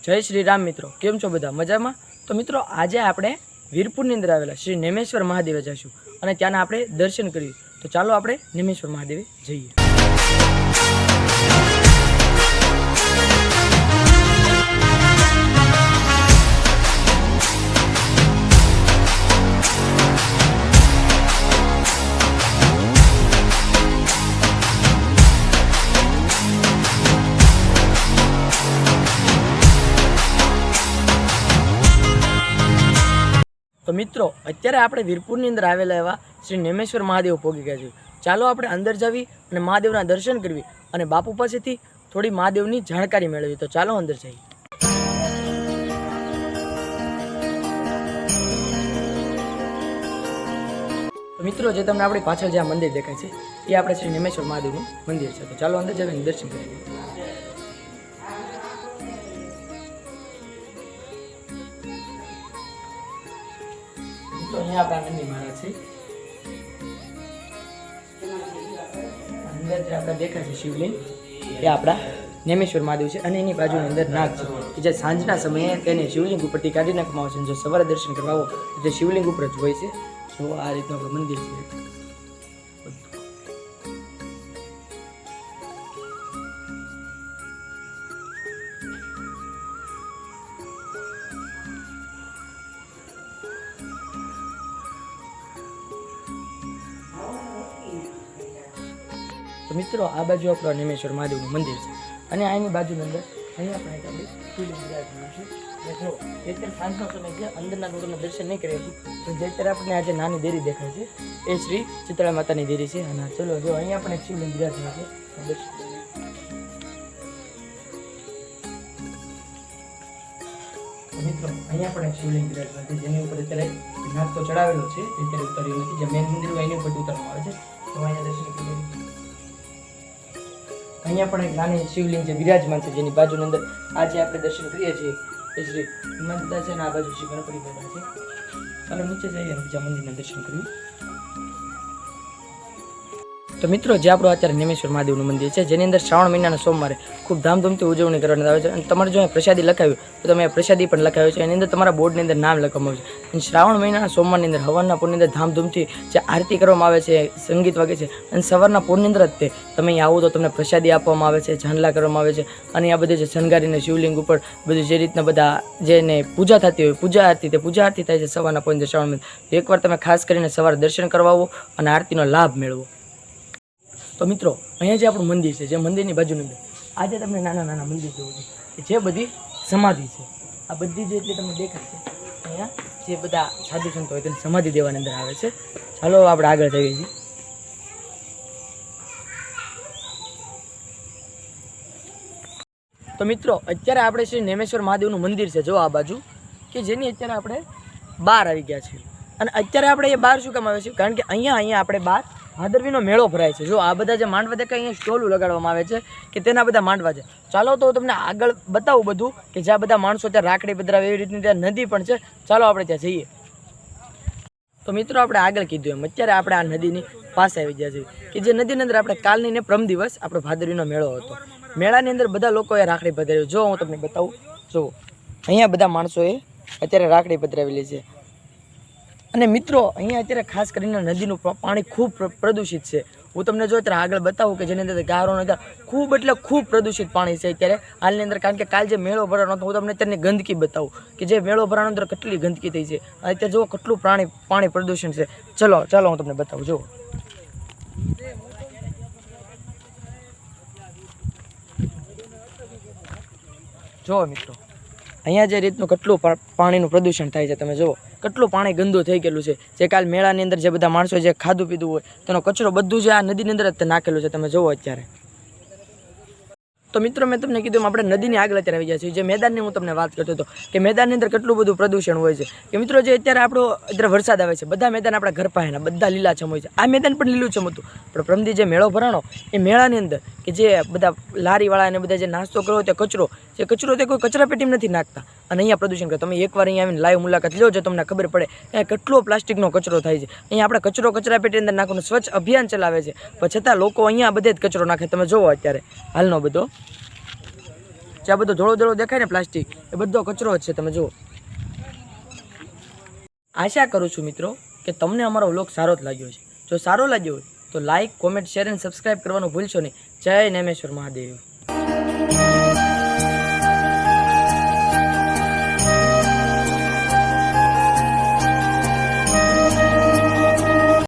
जय श्री राम मित्रों, केम छो बधा मजामां। तो मित्रों आज आपणे वीरपुरनी अंदर आवेला श्री नेमेश्वर महादेव जईशुं अने त्याना आपणे दर्शन करीए। तो चालो आपणे नेमेश्वर महादेवे जईए। तो मित्रों अत्यारे आपणे वीरपुरनी अंदर आवेला एवा श्री नेमेश्वर महादेव पोगी गया छे। चालो आपणे अंदर जावी अने महादेवना दर्शन करवी अने बापू पासेथी थोड़ी महादेवनी जाणकारी मेळवी। तो चालो अंदर जईए। तो मित्रों जे तमने आपणी पाछळ जे मंदिर देखाय छे ए आपणे श्री नेमेश्वर महादेवनुं मंदिर छे। तो चालो अंदर जावी दर्शन करीए। तो अहीं आपणा नंदी महाराज छे। अंदर जे आपणे देखाय छे शिवलिंग ए आपणा नेमेश्वर महादेव छे अने एनी बाजुनी अंदर नाग छे के जे सांजना समये तेने शिवलिंग उपरथी काढी नाखवामां आवशे। जो सवारे दर्शन करवा आવો तो शिवलिंग उपर ज होय छे। तो आ रीतनुं आपणुं मंदिर छे। तो मित्रों आ बाजू आपणो नेमेश्वर महादेवनुं मंदिर छे अने आनी बाजुनी अंदर अहीं आपणे आपणी शिवलिंग विराजमान छे। जो અત્યારે સાંજનો સમય છે, અંદરના લોકોને દર્શન નહીં કરી પણ જે અત્યારે આપણે આજે નાની દેરી દેખાય છે એ શ્રી શીતળા માતાની દેરી છે। અને ચલો જો અહીં આપણે શિવલિંગ વિરાજमान છે દર્શન કરીએ। મિત્રો અહીં આપણે શિવલિંગ વિરાજमान છે જેની ઉપર અત્યારે નાસ્તો ચડાવેલો છે તે અત્યારે ઉતાર્યો નથી। જે મેન મંદિર હોય એની ઉપર ઉતારવામાં આવે છે। તો અહીંયા દર્શન કરીએ। અહીંયા પણ એક નાની શિવલિંગ જે વિરાજमान છે જેની બાજુની અંદર આજે આપણે દર્શન કરીએ છીએ એ શ્રી હનુમાનદાદા છે અને આ બાજુ શ્રી ગણપતિ દાદા છે। ચાલો નીચે જઈએ અને બીજા મંદિરના દર્શન કરીએ। तो मित्रों जे आपणुं अत्यारे नेमेश्वर महादेवनुं मंदिर है जेनी अंदर श्रावण महीनाना सोमवारे खूब धामधूमथी उजवणी करवामां आवे छे। अने तमारे जो प्रसादी लखाव्युं तो तमे प्रसादी पण लखाव्युं छे एनी अंदर तमारा बोर्डनी अंदर नाम लखवामां आवे छे। अने श्रावण महीनाना सोमवारनी अंदर हवनना पूરની अंदर धामधूमथी जे आरती करवामां आवे छे, संगीत वागे छे अने सवाરના પૂરની अंदर ज તમે અહીં આવો તો તમને પ્રસાદી આપવામાં આવે છે, ઝાંડલા કરવામાં આવે છે અને આ બધે જે શણગારીને શિવલિંગ ઉપર બધું જે રીતના બધા જેને પૂજા થતી હોય પૂજા આરતી તે પૂજા આરતી થાય છે સવારના પૂરની અંદર શ્રાવણ મહિનામાં। એકવાર તમે ખાસ કરીને સવારે દર્શન કરવા આવો અને આરતીનો લાભ મેળવો। तो मित्रों अहीं जे आपणुं मंदिर है जे मंदिर बाजू अंदर आज तमने नाना नाना मंदिर जोवुं छे जे बधी समाधि है। आ बधी जे एटले तमने देखाय छे अहींया जे बधा साधु संतो होय तेने समाधि देवानी अंदर आवे छे। चालो आपणे आगळ जईए छीए। तो मित्रों अत्यारे आपणे श्री नेमेश्वर महादेवनुं मंदिर है जो आ बाजू के जेनी अत्यारे आपणे बहार आवी गया छे। अने अत्यारे आपणे ए बहार शुं काम आवे छे कारण के अहींया आपणे बहार भादरवीनो मेळो भराय छे। जो आ बधा जे मांडवा देखाय अहींया स्टोल लगाडवामां आवे छे के तेना बधा मांडवा छे। चालो तो तमने आगळ बतावुं बधुं के ज्यां बधा माणसो त्यां राखड़ी पधरावे एवी रीतनी त्यां नदी पण छे। चालो आपणे त्यां जईए। तो मित्रों आपणे आगळ कीधुं एम अत्यारे आपणे आ नदीनी पासे आवी गया छे के जे नदीनी अंदर आपणे कालनी ने प्रम दिवस आपणो भादरवीनो मेळो हतो। मेळानी अंदर बधा लोकोए राखड़ी पधरावी। जो हुं तमने बतावुं जो अहींया बधा माणसोए अत्यारे राखड़ी पधरावेली छे। અને મિત્રો અહીંયા અત્યારે ખાસ કરીને નદીનું પાણી ખૂબ પ્રદૂષિત છે। હું તમને જો અત્યારે આગળ બતાવું કે જેની અંદર ગારો નદા ખૂબ એટલે ખૂબ પ્રદૂષિત પાણી છે અત્યારે હાલની અંદર। કારણ કે કાલ જે મેળો ભરાનો હતો હું તમને અત્યારની ગંદકી બતાવું કે જે મેળો ભરાનો અંદર કેટલી ગંદકી થઈ છે। અત્યારે જુઓ કેટલું પાણી પ્રદૂષણ છે। ચલો ચાલો હું તમને બતાવું। જુઓ જુઓ મિત્રો અહીંયા જે રીતનું કેટલું પાણીનું પ્રદૂષણ થાય છે તમે જુઓ કેટલું પાણી ગંદુ થઈ ગયેલું છે। જે કાલ મેળાની અંદર જે બધા માણસો જે ખાધું પીધું હોય તેનો કચરો બધું જે આ નદીની અંદર જ નાખેલું છે તમે જુઓ અત્યારે। तो मित्रों मैं तमने कीधुं आपणे नदीनी आगळ अत्यारे आवी गया छीए। जे मैदाननी हूँ तमने वात करतो हतो के मैदाननी अंदर केटલું બધું प्रदूषण होय छे के मित्रों जे अत्यारे आपणो अत्यारे वरसाद आवे छे बधा मैदान आपणा घर पासेना बधा લીલાછમ હોય છે। आ मैदान पण લીલુંછમ હતું પણ પ્રમદી જે મેળો ભરાણો એ મેળાની અંદર કે જે બધા લારીવાળા અને બધા જે નાસ્તો કરો તે કચરો તે કોઈ કચરાપેટીમાં નથી નાખતા અને અહીંયા પ્રદૂષણ કરે। તમે એકવાર અહીંયા આવીને લાઈવ મુલાકાત લો જો તમને ખબર પડે કે કેટલો પ્લાસ્ટિકનો કચરો થાય છે। અહીંયા આપણે કચરાપેટી અંદર નાખવાનું સ્વચ્છ અભિયાન ચલાવે છે પણ છતાં લોકો અહીંયા બધે જ કચરો નાખે। તમે જોવો અત્યારે હાલનો બધો જે આ બધો ધોળો ધોળો દેખાય ને પ્લાસ્ટિક, એ બધો કચરો જ છે. તમે જુઓ. આશા કરું છું મિત્રો કે તમને અમારો વ્લોગ સારો જ લાગ્યો છે. જો સારો લાગ્યો હોય તો લાઇક, કોમેન્ટ, શેર અને સબસ્ક્રાઈબ કરવાનું ભૂલશો નહીં. જય નેમેશ્વર મહાદેવ.